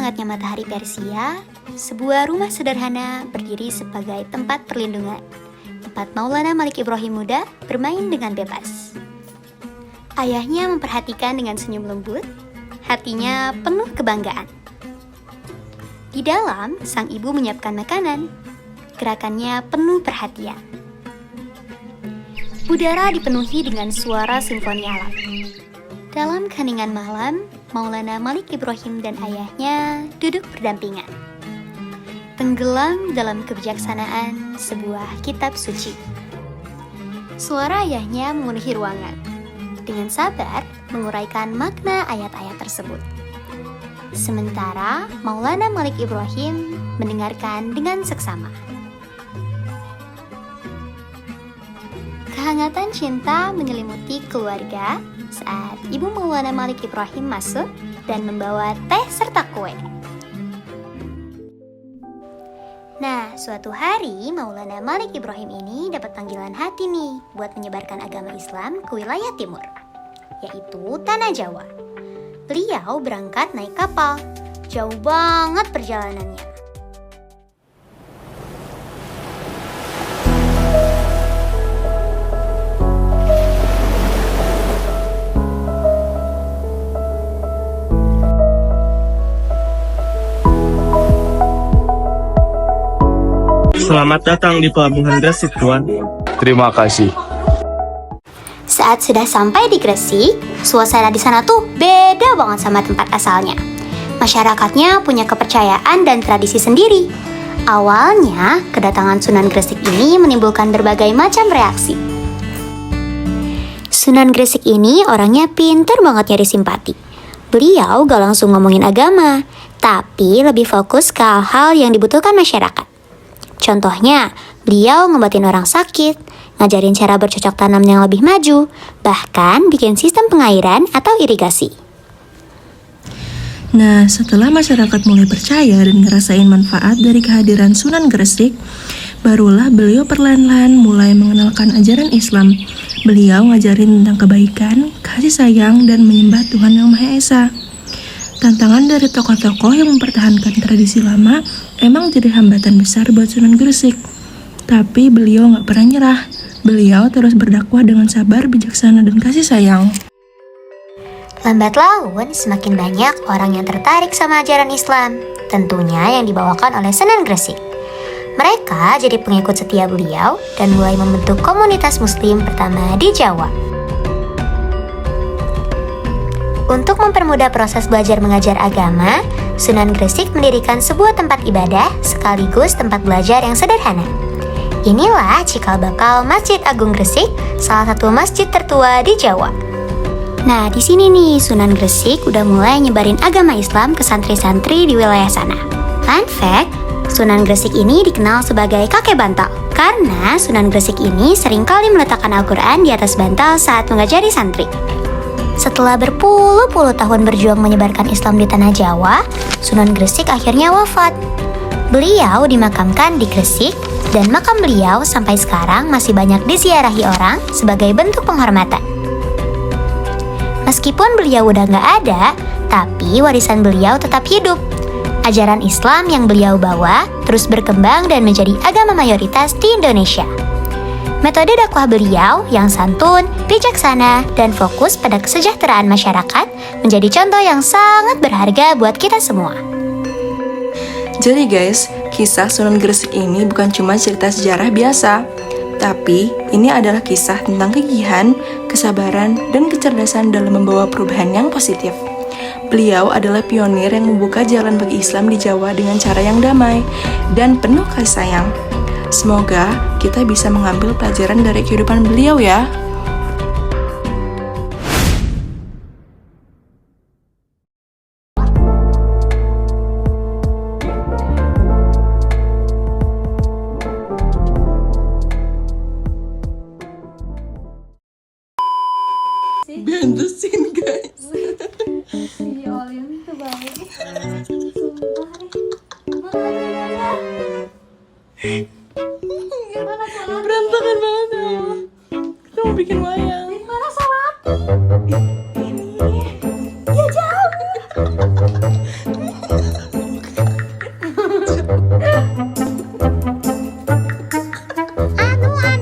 hangatnya matahari Persia, sebuah rumah sederhana berdiri sebagai tempat perlindungan, tempat Maulana Malik Ibrahim muda bermain dengan bebas. Ayahnya memperhatikan dengan senyum lembut, hatinya penuh kebanggaan. Di dalam, sang ibu menyiapkan makanan, gerakannya penuh perhatian. Udara dipenuhi dengan suara simfoni alam. Dalam keheningan malam, Maulana Malik Ibrahim dan ayahnya duduk berdampingan, tenggelam dalam kebijaksanaan sebuah kitab suci. Suara ayahnya memenuhi ruangan, dengan sabar menguraikan makna ayat-ayat tersebut. Sementara Maulana Malik Ibrahim mendengarkan dengan seksama. Kehangatan cinta menyelimuti keluarga saat ibu Maulana Malik Ibrahim masuk dan membawa teh serta kue. Nah, suatu hari Maulana Malik Ibrahim ini dapat panggilan hati nih buat menyebarkan agama Islam ke wilayah timur, yaitu Tanah Jawa. Beliau berangkat naik kapal, jauh banget perjalanannya. Selamat datang di Pelabuhan Gresik, Tuan. Terima kasih. Saat sudah sampai di Gresik, suasana di sana tuh beda banget sama tempat asalnya. Masyarakatnya punya kepercayaan dan tradisi sendiri. Awalnya, kedatangan Sunan Gresik ini menimbulkan berbagai macam reaksi. Sunan Gresik ini orangnya pinter banget nyari simpati. Beliau gak langsung ngomongin agama, tapi lebih fokus ke hal-hal yang dibutuhkan masyarakat. Contohnya, beliau ngobatin orang sakit, ngajarin cara bercocok tanam yang lebih maju, bahkan bikin sistem pengairan atau irigasi. Nah, setelah masyarakat mulai percaya dan ngerasain manfaat dari kehadiran Sunan Gresik, barulah beliau perlahan-lahan mulai mengenalkan ajaran Islam. Beliau ngajarin tentang kebaikan, kasih sayang, dan menyembah Tuhan Yang Maha Esa. Tantangan dari tokoh-tokoh yang mempertahankan tradisi lama emang jadi hambatan besar buat Sunan Gresik. Tapi beliau gak pernah nyerah. Beliau terus berdakwah dengan sabar, bijaksana, dan kasih sayang. Lambat laun, semakin banyak orang yang tertarik sama ajaran Islam, tentunya yang dibawakan oleh Sunan Gresik. Mereka jadi pengikut setia beliau dan mulai membentuk komunitas muslim pertama di Jawa. Untuk mempermudah proses belajar mengajar agama, Sunan Gresik mendirikan sebuah tempat ibadah sekaligus tempat belajar yang sederhana. Inilah cikal bakal Masjid Agung Gresik, salah satu masjid tertua di Jawa. Nah, di sini nih Sunan Gresik udah mulai nyebarin agama Islam ke santri-santri di wilayah sana. Fun fact, Sunan Gresik ini dikenal sebagai kakek bantal karena Sunan Gresik ini seringkali meletakkan Al-Quran di atas bantal saat mengajari santri. Setelah berpuluh-puluh tahun berjuang menyebarkan Islam di Tanah Jawa, Sunan Gresik akhirnya wafat. Beliau dimakamkan di Gresik, dan makam beliau sampai sekarang masih banyak diziarahi orang sebagai bentuk penghormatan. Meskipun beliau udah gak ada, tapi warisan beliau tetap hidup. Ajaran Islam yang beliau bawa terus berkembang dan menjadi agama mayoritas di Indonesia. Metode dakwah beliau yang santun, bijaksana, dan fokus pada kesejahteraan masyarakat menjadi contoh yang sangat berharga buat kita semua. Jadi guys, kisah Sunan Gresik ini bukan cuma cerita sejarah biasa, tapi ini adalah kisah tentang kegigihan, kesabaran, dan kecerdasan dalam membawa perubahan yang positif. Beliau adalah pionir yang membuka jalan bagi Islam di Jawa dengan cara yang damai dan penuh kasih sayang. Semoga kita bisa mengambil pelajaran dari kehidupan beliau ya. Behind the scene guys. Si Olin tuh baik. Sumpah nih. Berantakan banget ya. Kita mau bikin wayang. Di mana salah? Ini. Ya jauh. Anu